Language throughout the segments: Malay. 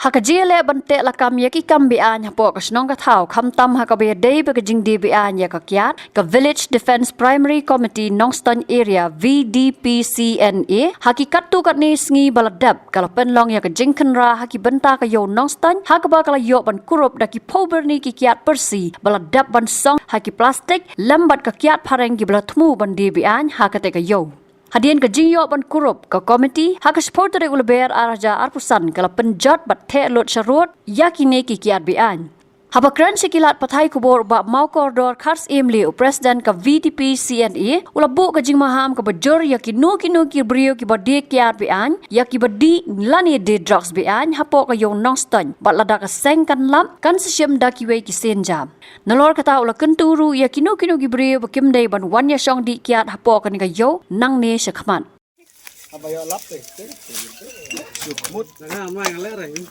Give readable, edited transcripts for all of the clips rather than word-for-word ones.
Hakajile bante lakam yaki kambian hapo kasnong kathau khamtam hakabe day bagajing DBan ya Kyiad ka Village Defence Primary Committee Nongstoiñ area VDP CNA hakikat tu kat ni sngi baladap kala penlong ya ka jingkenra haki benta ka yo Nongstoiñ hakaba kala yo ban kurup daki Byrni ki Kyiad Pyrsi baladap ban song haki plastik lambat ka Kyiad Phareng ki balatmu ban DBan hakate ka yo Hadian ke jingyo ban kurup ke komiti hak supporter ulber araja arpusan kala penjat bat Theh lot syarut yakine ki Kyiad bian. Habakran sikilat pathai kubor ba mau koridor khars emli presiden ke VDP CNA ulabu ke jing maham ke bajur yakinu ki brio ki badi Kyiad bian yaki badi lani de drugs bian hapo ke yo Nongstoiñ bat lada ke seng kan lam kan sisyam daki we ki senjam. Nalor kata ula kenturu yakinu ki brio bakim dai ban wan ya song di Kyiad hapo ke ni yo nang ne syakmat. Abayo lap mut na mai ngale ni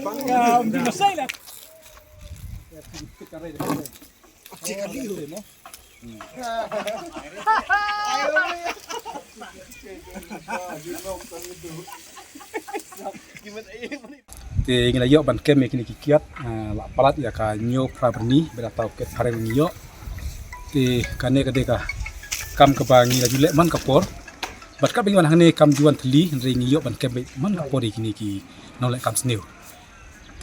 bangam di masai lah ngila yo ban kem kini Kyiad la palat ya ka nyo Byrni beratau ke Phareng nyo kane kadeka kam ka bangi la jule man kapor bat ka bingan hane kam juan thli ring yo ban kem man kapor kini ki nolek kam sneu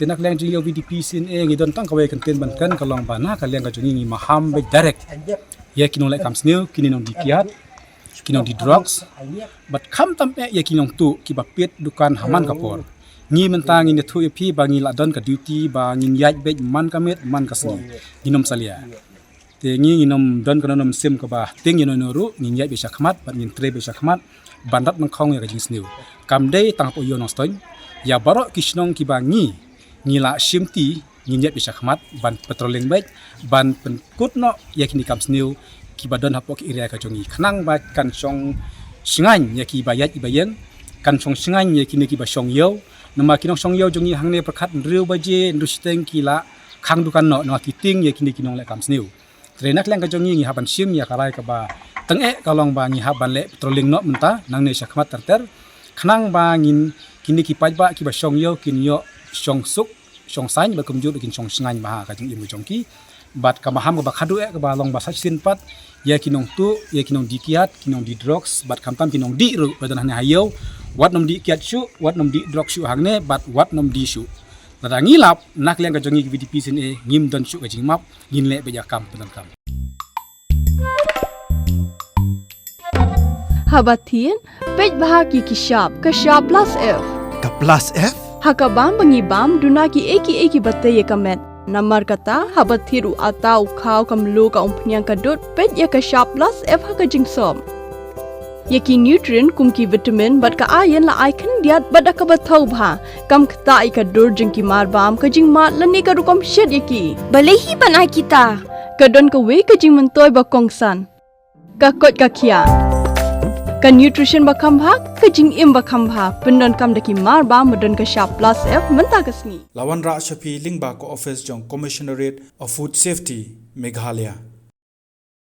tenak leng jing yo VDP sin ngi don tang ka we kan ten ban kan ka long bana ka leng ka jungi maham be direct ya ki nolek kam sneu kini nong di Kyiad kini nong di drugs bat kam tam ya ki nong tu ki bapet dukan haman kapor ngi mentang ini thu pi bangi la don ka duty bangi yaj be man kamet man kasni ginom salia te ngi nom don ka nom sim ka ba ting ino noru ngi yaj be sakmat ban ngi tre be sakmat bandat nang khong ya jing sneu kam dei tang po yo Nongstoiñ ya barok kisnong ki bangi ngila simti ngi yaj be sakmat ban patrolling be ban penkut no ya kini kam sneu ki badon hapo ki area ka jongi khnang ba kan song singan ya ki bayat ibayeng kan song singan ya kini ki ba song yo nama kinong song yo jongi hangne perkhat riu baje ndusteng kila khang dukan no no kiting ye kini kinong le kam sneu trenak leng ka jongi ngi haban sim ya kalai ka ba teng kalong ba ngi haban le patrolling no menta nang ne sakmat terter khnang ba ngin kini ki paj ba ki ba song yo kin yo song suk song sain ba kumju kin song singan ba ka jing imu jongki bat ka maham ba khadu ka ba long ba sach sin pat ya kinong tu ya kinong di Kyiad kinong di drugs bat kamtam kinong di ru badan hane hayo wat nom di Kyiad shu wat nom di drugs shu hangne bat wat nom di shu lada ngilap nak leng ka jongi VDP sin ngim don shu ka jing map ngin le be ya kam pedan kam Habatin pej bahagi ki shop ka shop plus F ka plus F hakabam bangibam dunaki eki batte ye kamet Namar kata habat thiru atau khau kamlu ka umpnyang kadut pet ya ka shop plus F ha ka jingsom. Yaki nutrient kum ki vitamin bat ka iron la icon diat bat ka bathau bha kam khta I ka dur jing ki mar bam ka jing mat lani ka rukom shed yaki. Balehi banai kita. Ka don ka we ka jing mentoy ba kongsan. Ka kot ka kia. Ka nutrition ba khambha ka jing im ba khambha pendon kam daki mar bam madon ka shop plus F menta ka sngi. Lawan Ra Shafi Lingba ko office jong Commissionerate of Food Safety Meghalaya